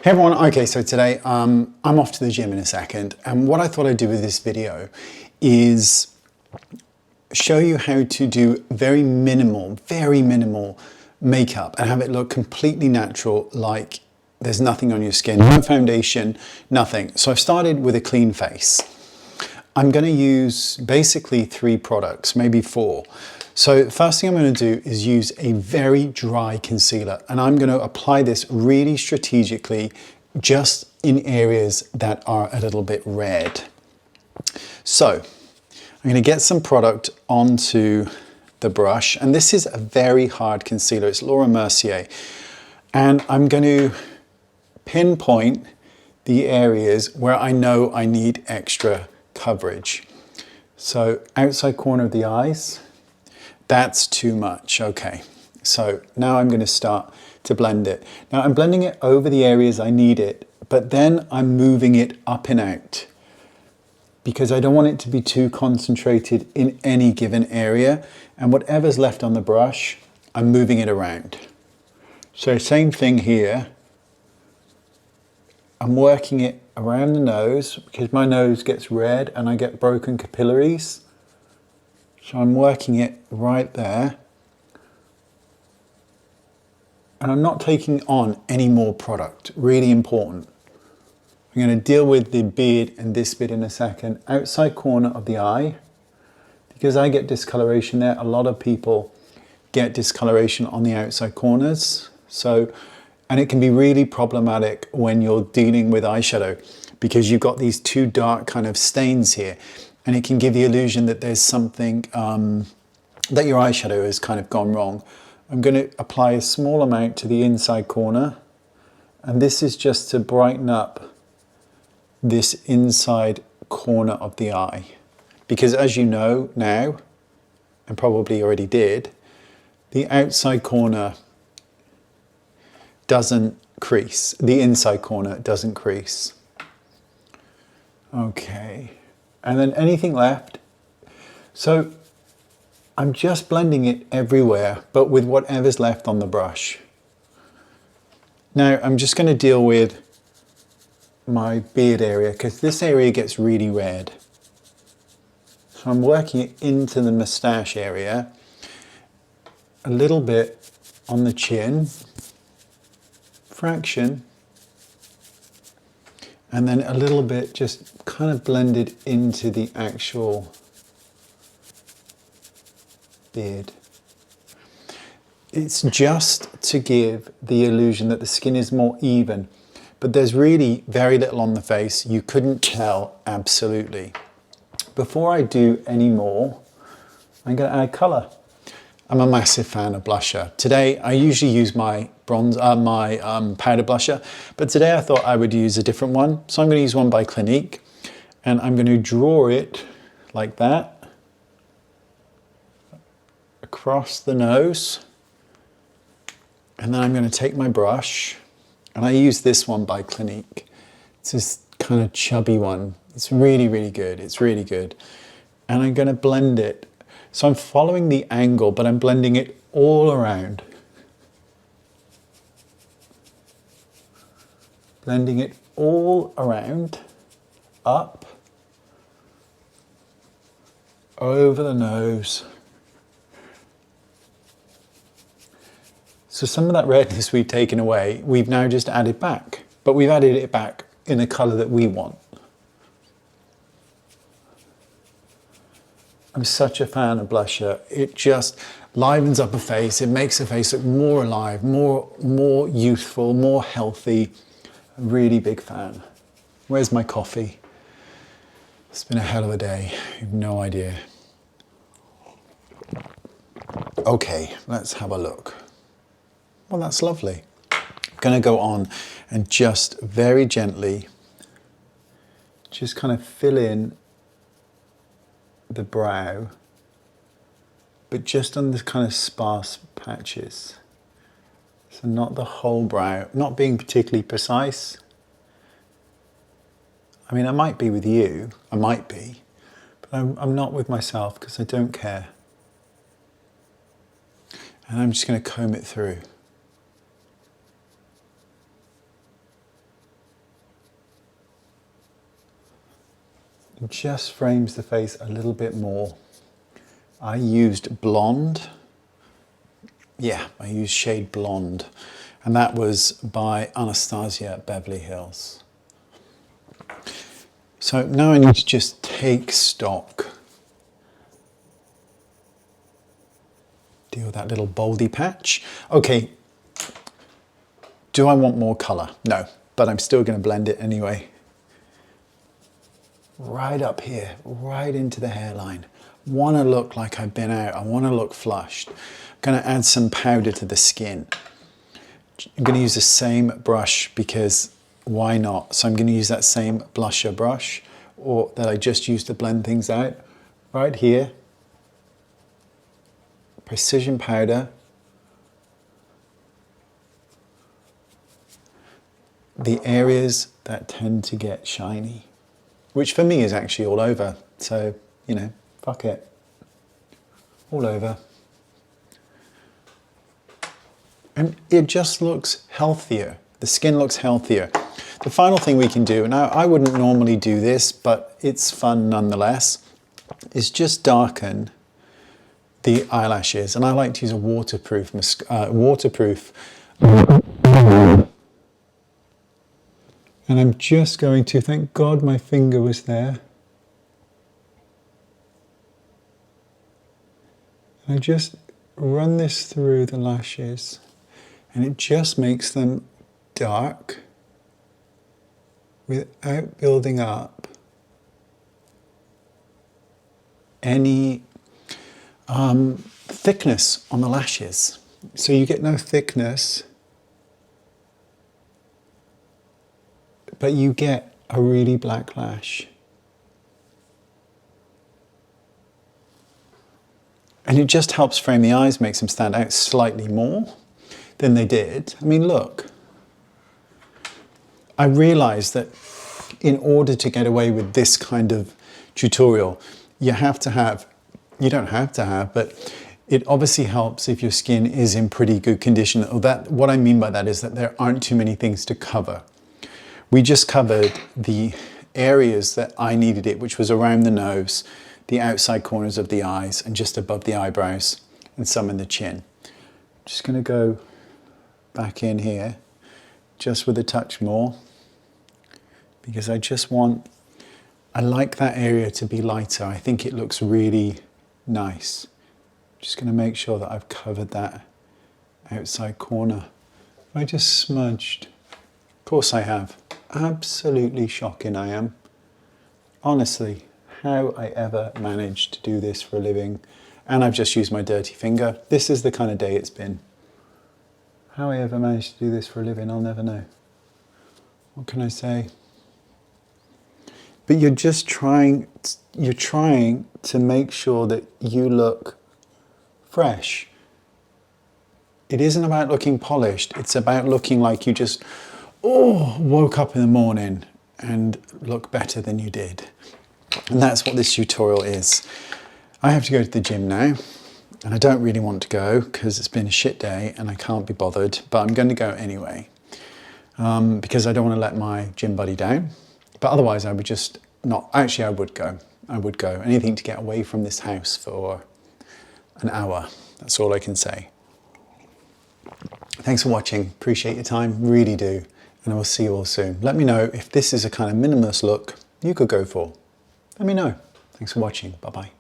Hey everyone, okay, so today I'm off to the gym in a second, and what I thought I'd do with this video is show you how to do very minimal makeup and have it look completely natural, like there's nothing on your skin, no foundation, nothing. So I've started with a clean face. I'm going to use basically 3 products, maybe 4. So the first thing I'm going to do is use a very dry concealer, and I'm going to apply this really strategically just in areas that are a little bit red. So I'm going to get some product onto the brush, and this is a very hard concealer. It's Laura Mercier, and I'm going to pinpoint the areas where I know I need extra coverage. So outside corner of the eyes, that's too much. Okay, so now I'm going to start to blend it. Now I'm blending it over the areas I need it, but then I'm moving it up and out because I don't want it to be too concentrated in any given area, and whatever's left on the brush, I'm moving it around. So same thing here. I'm working it around the nose because my nose gets red and I get broken capillaries. So I'm working it right there. And I'm not taking on any more product, really important. I'm going to deal with the beard and this bit in a second. Outside corner of the eye, because I get discoloration there, a lot of people get discoloration on the outside corners. And it can be really problematic when you're dealing with eyeshadow because you've got these 2 dark kind of stains here, and it can give the illusion that there's something, that your eyeshadow has kind of gone wrong. I'm going to apply a small amount to the inside corner, and this is just to brighten up this inside corner of the eye. Because as you know now, and probably already did, the outside corner doesn't crease. The inside corner doesn't crease. Okay, and then anything left. So I'm just blending it everywhere, but with whatever's left on the brush. Now I'm just going to deal with my beard area because this area gets really red. So I'm working it into the moustache area, a little bit on the chin, fraction, and then a little bit just kind of blended into the actual beard. It's just to give the illusion that the skin is more even, but there's really very little on the face. You couldn't tell absolutely. Before I do any more, I'm going to add colour. I'm a massive fan of blusher. Today, I usually use my powder blusher, but today I thought I would use a different one. So I'm going to use one by Clinique, and I'm going to draw it like that across the nose. And then I'm going to take my brush, and I use this one by Clinique. It's this kind of chubby one. It's really, really good. It's really good. And I'm going to blend it. So I'm following the angle, but I'm blending it all around. Blending it all around, up, over the nose. So some of that redness we've taken away, we've now just added back, but we've added it back in the colour that we want. I'm such a fan of blusher. It just livens up a face. It makes a face look more alive, more youthful, more healthy. A really big fan. Where's my coffee? It's been a hell of a day. You have no idea. Okay, let's have a look. Well, that's lovely. I'm going to go on and just very gently just kind of fill in the brow, but just on the kind of sparse patches. So not the whole brow, not being particularly precise. I mean, I might be with you, I might be, but I'm not with myself because I don't care. And I'm just going to comb it through. It just frames the face a little bit more. I used blonde. Yeah, I used shade blonde. And that was by Anastasia at Beverly Hills. So now I need to just take stock. Deal with that little boldy patch. Okay, do I want more colour? No, but I'm still going to blend it anyway. Right up here, right into the hairline. Want to look like I've been out. I want to look flushed. I'm going to add some powder to the skin. I'm going to use the same brush because why not? So I'm going to use that same blusher brush or that I just used to blend things out. Right here. Precision powder. The areas that tend to get shiny, which for me is actually all over. So, you know, fuck it. All over. And it just looks healthier. The skin looks healthier. The final thing we can do, and I wouldn't normally do this, but it's fun nonetheless, is just darken the eyelashes. And I like to use a waterproof. And I'm just going to, thank God my finger was there. And I just run this through the lashes and it just makes them dark without building up any thickness on the lashes. So you get no thickness, but you get a really black lash. And it just helps frame the eyes, makes them stand out slightly more than they did. I mean, look. I realized that in order to get away with this kind of tutorial, you don't have to have, but it obviously helps if your skin is in pretty good condition. What I mean by that is that there aren't too many things to cover. We just covered the areas that I needed it, which was around the nose, the outside corners of the eyes, and just above the eyebrows, and some in the chin. Just going to go back in here, just with a touch more, because I like that area to be lighter. I think it looks really nice. Just going to make sure that I've covered that outside corner. I just smudged. Of course I have. Absolutely shocking I am. Honestly, how I ever managed to do this for a living. And I've just used my dirty finger. This is the kind of day it's been. How I ever managed to do this for a living, I'll never know. What can I say? But you're trying to make sure that you look fresh. It isn't about looking polished. It's about looking like you just, woke up in the morning and look better than you did. And that's what this tutorial is. I have to go to the gym now, and I don't really want to go because it's been a shit day and I can't be bothered, but I'm going to go anyway because I don't want to let my gym buddy down. But otherwise I would just not, actually I would go. I would go. Anything to get away from this house for an hour. That's all I can say. Thanks for watching. Appreciate your time. Really do. And I will see you all soon. Let me know if this is a kind of minimalist look you could go for. Let me know. Thanks for watching. Bye-bye.